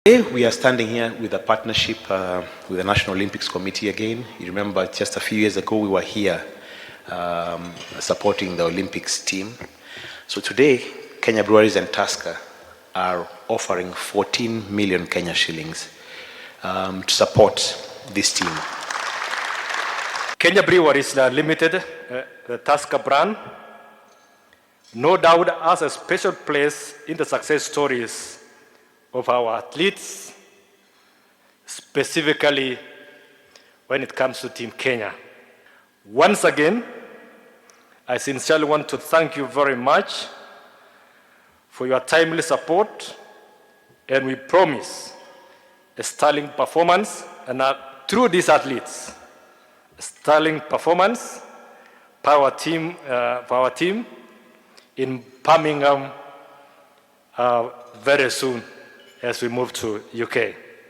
Today we are standing here with a partnership with the National Olympics Committee again. You remember just a few years ago we were here supporting the Olympics team. So today Kenya Breweries and Tusker are offering 14 million Kenya shillings to support this team. Kenya Breweries Limited, the Tusker brand, no doubt has a special place in the success stories of our athletes, specifically when it comes to Team Kenya. Once again, I sincerely want to thank you very much for your timely support, and we promise a sterling performance, and through these athletes, a sterling performance for our team in Birmingham very soon as we move to UK.